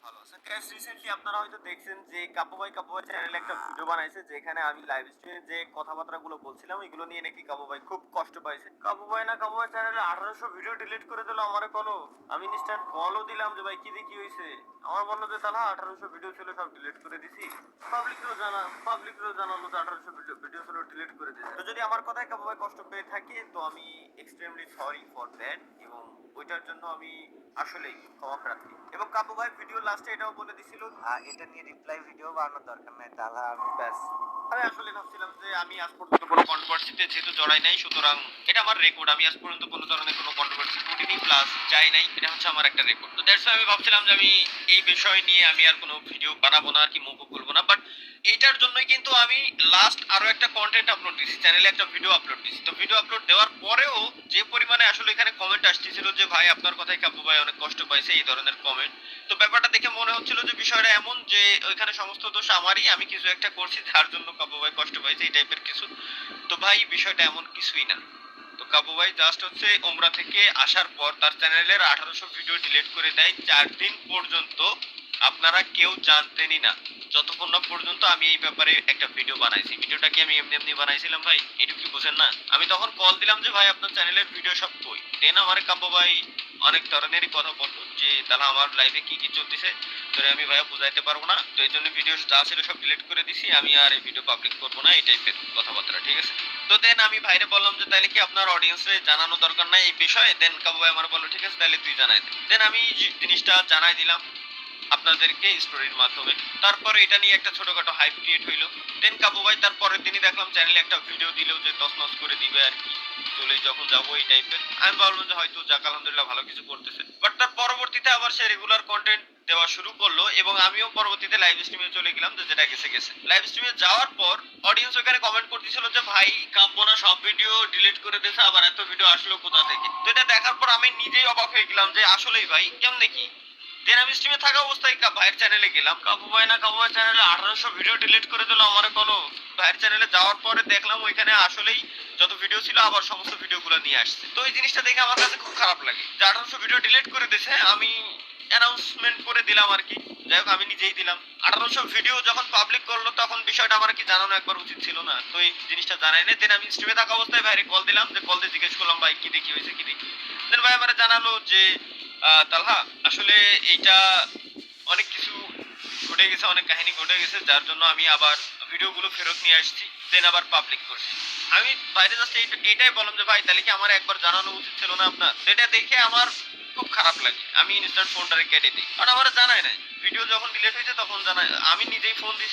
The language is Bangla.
ভালো আছেন। গাইস রিসেন্টলি আপনারা হয়তো দেখছেন যে কাপু ভাই চ্যানেলে একটা ভিডিও বানাইছে যেখানে আমি লাইভ স্ট্রিমে যে কথাবার্তাগুলো বলছিলাম এগুলো নিয়ে নাকি কাপু ভাই খুব কষ্ট পাইছে। কাপু ভাই চ্যানেলে 1800 ভিডিও ডিলিট করে দিল আমারে কলো। আমি ইনস্ট্যান্ট কলও দিলাম যে ভাই কি দিয়ে কি হইছে। আমার বললো যে তাহলে 1800 ভিডিও ছিল সব ডিলিট করে দিছি। পাবলিকও জানালো যে 1800 ভিডিও ছিল ডিলিট করে দিয়েছে। তো যদি আমার কথায় কাপু ভাই কষ্ট পেয়ে থাকে তো আমি এক্সট্রিমলি সরি ফর দ্যাট এবং ওইটার জন্য আমি আসলেই ক্ষমা প্রার্থী। এবং কাপু ভাই ভিডিও লাস্টে এটাও বলে দিছিল এটা নিয়ে রিপ্লাই ভিডিও বানানোর দরকার নাই, তাহলে আমি ব্যাস আমি আসলে ভাবছিলাম যে আমি আজ পর্যন্ত কোনো কন্ট্রোভার্সিতে যেহেতু জড়াই নাই, সুতরাং এটা আমার রেকর্ড। আমি আজ পর্যন্ত কোনো ধরনের কোনো কন্ট্রোভার্সি করিনি, প্লাস যাই নাই, এটা হচ্ছে আমার একটা রেকর্ড। তো দ্যাটস আমি ভাবছিলাম যে আমি এই বিষয় নিয়ে আমি আর কোনো ভিডিও বানাবো না আর কি, মুখও খুলবো না। বাট এইটার জন্যই কিন্তু আমি লাস্ট আরো একটা কন্টেন্ট আপলোড দিছি, চ্যানেলে একটা ভিডিও আপলোড দিছি। তো ভিডিও আপলোড দেওয়ার পরেও যে পরিমাণে আসলে এখানে কমেন্ট আসতেছিল যে ভাই আপনার কথাই কাপু ভাই অনেক কষ্ট পাইছে, এই ধরনের কমেন্ট। তো ব্যাপারটা দেখে মনে হচ্ছিল যে বিষয়টা এমন যে ওইখানে সমস্ত দোষ আমারই, আমি কিছু একটা করছি যার জন্য কাপু ভাই কষ্ট পাইছে, এই টাইপের কিছু। তো ভাই বিষয়টা এমন কিছুই না। তো কাপু ভাই জাস্ট হচ্ছে ওমরা থেকে আসার পর তার চ্যানেলের 1800 ভিডিও ডিলিট করে দেয় 4 দিন পর্যন্ত। আপনারা কেউ জানতেনই না যতক্ষণ না পর্যন্ত আমি এই ব্যাপারে একটা ভিডিও বানাইছি। ভিডিওটা কি আমি এমনি এমনি বানাইছিলাম ভাই? এটুকু কি বুঝেন না? আমি তখন কল দিলাম যে ভাই আপনার চ্যানেলের ভিডিও সব কই। দেন আমার কাব্য ভাই অনেক ধরনেরই কথা বললো যে তাহলে আমার লাইফে কি কি চলতেছে তোরে আমি ভাইয়া বুঝাইতে পারবো না, তো এই জন্য ভিডিও যা ছিল সব ডিলিট করে দিছি, আমি আর এই ভিডিও পাবলিক করবো না, এই টাইপের কথাবার্তা, ঠিক আছে? তো দেন আমি ভাইরে বললাম যে তাহলে কি আপনার অডিয়েন্সে জানানো দরকার নাই এই বিষয়ে? দেন কাবু ভাই আমার বললো ঠিক আছে তাহলে তুই জানাই দে। দেন আমি জিনিসটা জানাই দিলাম আপনাদেরকে স্টোরির মাধ্যমে। তারপরে এটা নিয়ে একটা ছোটখাটো হাইপ ক্রিয়েট হইলো। দেন কাবু ভাই তারপরের দিনই দেখলাম চ্যানেলে একটা ভিডিও দিল যে তছনছ করে দিবে আর কি, চলে যখন যাবো এই টাইপের। আমি ভাবলাম যে হয়তো যাক আলহামদুলিল্লাহ ভালো কিছু করতেছে। বাট তার পরবর্তীতে আবার সে রেগুলার কন্টেন্ট দেওয়া শুরু করলো এবং আমিও পরবর্তীতে লাইভ স্ট্রিমে চলে গেলাম, যে যেটা গেছে গেছে। লাইভ স্ট্রিমে যাওয়ার পর অডিয়েন্স ওখানে কমেন্ট করতেছিল যে ভাই কাব্য না সব ভিডিও ডিলিট করে দিয়েছে, আবার এত ভিডিও আসলো কোথা থেকে? তো এটা দেখার পর আমি নিজেই অবাক হয়ে গেলাম যে আসলেই ভাই কেমনে কি। দেন আমি স্ট্রিমে থাকা অবস্থায় ভাইয়ের চ্যানেলে গেলাম, কাপু ভাই না কাপু ভাই চ্যানেলে 1800 ভিডিও ডিলিট করে দিল আমার কোনো। ভাইয়ের চ্যানেলে যাওয়ার পরে দেখলাম ওইখানে আসলেই যত ভিডিও ছিল আবার সমস্ত ভিডিওগুলো নিয়ে আসছে। তো এই জিনিসটা দেখে আমার কাছে খুব খারাপ লাগে যে 1800 ভিডিও ডিলিট করে দিয়েছে, আমি অ্যানাউন্সমেন্ট করে দিলাম আর কি। যাই হোক আমি নিজেই দিলাম। 1800 ভিডিও যখন পাবলিক করলো তখন বিষয়টা আমার কি জানানো একবার উচিত ছিল না? তো এই জিনিসটা জানাই না। দেন আমি স্ট্রিমে থাকা অবস্থায় ভাইরে কল দিলাম, যে কল দিয়ে জিজ্ঞেস করলাম ভাই কি দেখি হয়েছে কি দেখি। দেন ভাই আমার জানালো যে তালহা আসলে এইটা অনেক কিছু ঘটে গেছে, অনেক কাহিনী ঘটে গেছে, যার জন্য আমি আবার ভিডিওগুলো ফেরত নিয়ে আসছি, দেন আবার পাবলিক করছি। আমি বাইরে জাস্ট এইটাই বললাম যে ভাই তাহলে কি আমার একবার জানানো উচিত ছিল না আপনার? এটা দেখে আমার খুব খারাপ লাগে, আমি ইনস্ট্যান্ট ফোনটারে কেটে দিই, কারণ আমার জানাই নাই। ভিডিও যখন ডিলিট হয়েছে তখন জানাই, আমি নিজেই ফোন দিছি।